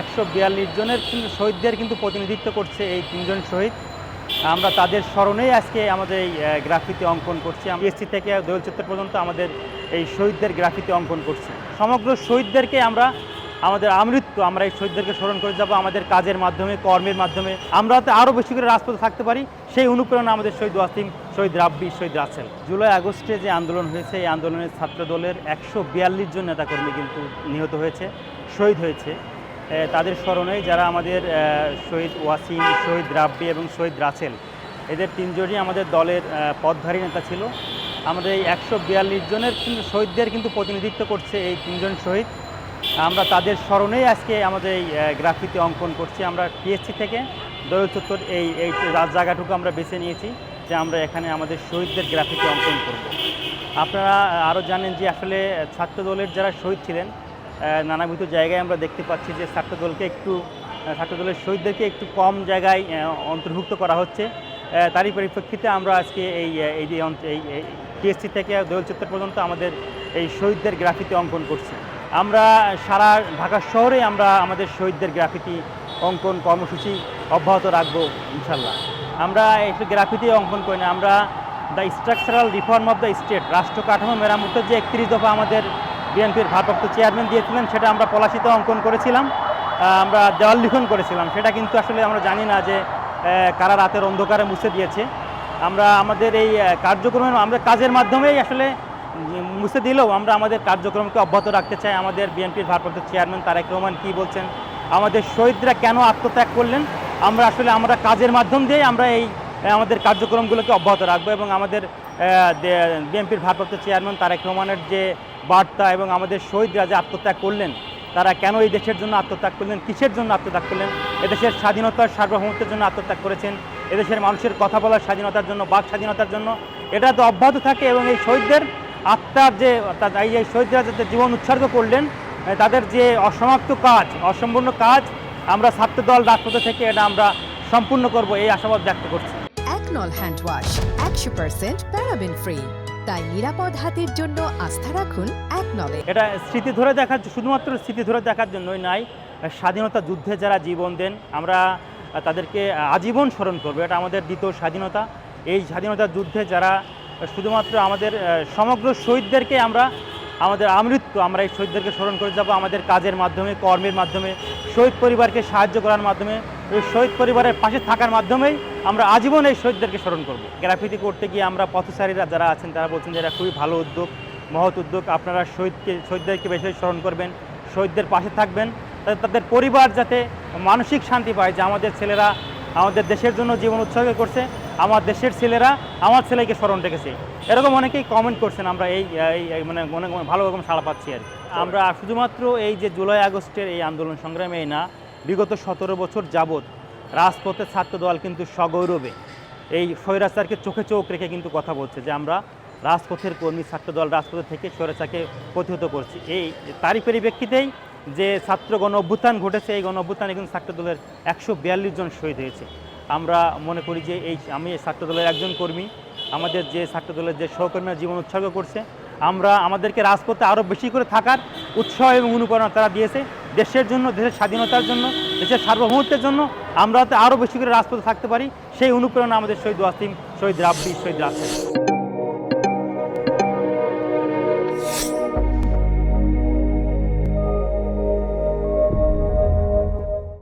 142 জনের কিন্তু শহীদদের কিন্তু প্রতিনিধিত্ব করছে এই 3 জন শহীদ। আমরা তাদের স্মরণেই আজকে আমাদের এই গ্রাফিতি অঙ্কন করছি। পিএসসি থেকে দোয়েল চত্বর পর্যন্ত আমাদের এই শহীদদের গ্রাফিতি অঙ্কন করছি। সমগ্র শহীদদেরকে আমরা আমরা এই শহীদদেরকে স্মরণ করে যাব আমাদের কাজের মাধ্যমে, কর্মের মাধ্যমে। আমরা আরও বেশি করে রাজপথে থাকতে পারি, সেই অনুপ্রেরণা আমাদের শহীদ ওয়াসিম, শহীদ রাব্বি, শহীদ রাসেল। জুলাই আগস্টে যে আন্দোলন হয়েছে, এই আন্দোলনের ছাত্র দলের 142 জন নেতাকর্মী কিন্তু নিহত হয়েছে, শহীদ হয়েছে। তাদের স্মরণেই যারা আমাদের শহীদ ওয়াসিম, শহীদ রাব্বি এবং শহীদ রাসেল, এদের 3 জনই আমাদের দলের পদধারী নেতা ছিল। আমাদের এই 142 জনের কিন্তু শহীদদের কিন্তু প্রতিনিধিত্ব করছে এই 3 জন শহীদ। আমরা তাদের স্মরণেই আজকে আমাদের এই গ্রাফিতি অঙ্কন করছি। আমরা পিএসসি থেকে দোয়েল চত্বর এই জায়গাটুকু আমরা বেছে নিয়েছি যে আমরা এখানে আমাদের শহীদদের গ্রাফিতি অঙ্কন করব। আপনারা আরও জানেন যে আসলে ছাত্র দলের যারা শহীদ ছিলেন, নানাবিধ জায়গায় আমরা দেখতে পাচ্ছি যে ছাত্র দলের শহীদদেরকে একটু কম জায়গায় অন্তর্ভুক্ত করা হচ্ছে। তারই পরিপ্রেক্ষিতে আমরা আজকে এই পিএসসি থেকে দোয়েল চত্বর পর্যন্ত আমাদের এই শহীদদের গ্রাফিতি অঙ্কন করছি। আমরা সারা ঢাকা শহরে আমরা আমাদের শহীদদের গ্রাফিতি অঙ্কন কর্মসূচি অব্যাহত রাখবো ইনশাল্লাহ। আমরা একটু গ্রাফিতি অঙ্কন করি না, আমরা the structural reform of the state, রাষ্ট্র কাঠামো মেরামতের যে 31 দফা আমাদের বিএনপির ভারপ্রাপ্ত চেয়ারম্যান দিয়েছিলেন, সেটা আমরা পলাশিতে অঙ্কন করেছিলাম, আমরা দেওয়াল লিখন করেছিলাম। সেটা কিন্তু আসলে আমরা জানি না যে কারা রাতের অন্ধকারে মুছে দিয়েছে। আমরা আমাদের এই কার্যক্রমের আমরা কাজের মাধ্যমেই আসলে মুছে দিলেও আমরা আমাদের কার্যক্রমকে অব্যাহত রাখতে চাই। আমাদের বিএনপির ভারপ্রাপ্ত চেয়ারম্যান তারেক রহমান কী বলছেন, আমাদের শহীদরা কেন আত্মত্যাগ করলেন, আমরা কাজের মাধ্যম দিয়ে আমরা এই আমাদের কার্যক্রমগুলোকে অব্যাহত রাখবো। এবং আমাদের বিএনপির ভারপ্রাপ্ত চেয়ারম্যান তারেক রহমানের যে বার্তা এবং আমাদের শহীদরা যে আত্মত্যাগ করলেন, তারা কেন এই দেশের জন্য আত্মত্যাগ করলেন, কিসের জন্য আত্মত্যাগ করলেন, এদেশের স্বাধীনতার সার্বভৌমত্বের জন্য আত্মত্যাগ করেছেন, এদেশের মানুষের কথা বলার স্বাধীনতার জন্য, বাক স্বাধীনতার জন্য, এটা তো অব্যাহত থাকে। এবং এই শহীদদের আত্মার যে এই শহীদরা যাতে জীবন উৎসর্গ করলেন, তাদের যে অসমাপ্ত কাজ, অসম্পূর্ণ কাজ, আমরা ছাত্রদল রাজপথে থেকে এটা আমরা সম্পূর্ণ করব এই আশাবাদ ব্যক্ত করছি। একনল হ্যান্ড ওয়াশ 100% প্যারাবেন ফ্রি, তাই নিরাপদ হাতের জন্য আস্থা রাখুন একনলে। এটা স্মৃতি ধরে দেখার, শুধুমাত্র স্মৃতি ধরে দেখার জন্যই নাই, স্বাধীনতা যুদ্ধে যারা জীবন দেন আমরা তাদেরকে আজীবন স্মরণ করবো। এটা আমাদের দ্বিতীয় স্বাধীনতা। এই স্বাধীনতা যুদ্ধে যারা শুধুমাত্র আমাদের সমগ্র শহীদদেরকে আমরা এই শহীদদেরকে স্মরণ করে যাব আমাদের কাজের মাধ্যমে, কর্মের মাধ্যমে, শহীদ পরিবারকে সাহায্য করার মাধ্যমে, এই শহীদ পরিবারের পাশে থাকার মাধ্যমেই আমরা আজীবন এই শহীদদেরকে স্মরণ করব। গ্রাফিতি করতে গিয়ে আমরা পথচারীরা যারা আছেন তারা বলছেন যে এটা খুবই ভালো উদ্যোগ, মহৎ উদ্যোগ। আপনারা শহীদদেরকে বেশি স্মরণ করবেন, শহীদদের পাশে থাকবেন, তাদের পরিবার যাতে মানসিক শান্তি পায় যে আমাদের ছেলেরা আমাদের দেশের জন্য জীবন উৎসর্গ করছে, আমার দেশের ছেলেরা আমার ছেলেকে স্মরণ রেখেছে। এরকম অনেকেই কমেন্ট করছেন, আমরা এই মানে ভালো রকম সাড়া পাচ্ছি আর আমরা শুধুমাত্র এই যে জুলাই আগস্টের এই আন্দোলন সংগ্রামে না, বিগত 17 বছর যাবৎ রাজপথে ছাত্রদল কিন্তু সগৌরবে এই স্বৈরাচারকে চোখে চোখ রেখে কিন্তু কথা বলছে যে আমরা রাজপথের কর্মী, ছাত্রদল রাজপথে থেকে স্বৈরাচারকে প্রতিহত করছি। তারই পরিপ্রেক্ষিতেই যে ছাত্র গণ অভ্যুত্থান ঘটেছে, এই গণ অভ্যুত্থানে কিন্তু ছাত্রদলের 142 জন শহীদ হয়েছে। আমরা মনে করি যে আমি এই ছাত্রদলের একজন কর্মী, আমাদের যে ছাত্রদলের যে সহকর্মীরা জীবন উৎসর্গ করছে, আমাদেরকে রাজপথে আরও বেশি করে থাকার উৎসাহ এবং অনুপ্রেরণা তারা দিয়েছে দেশের জন্য, দেশের স্বাধীনতার জন্য, দেশের সার্বভৌমত্বের জন্য। আমরা আরও বেশি করে রাজপথে থাকতে পারি, সেই অনুপ্রেরণা আমাদের শহীদ ওয়াসিম, শহীদ রাব্বি, শহীদ রাসেল।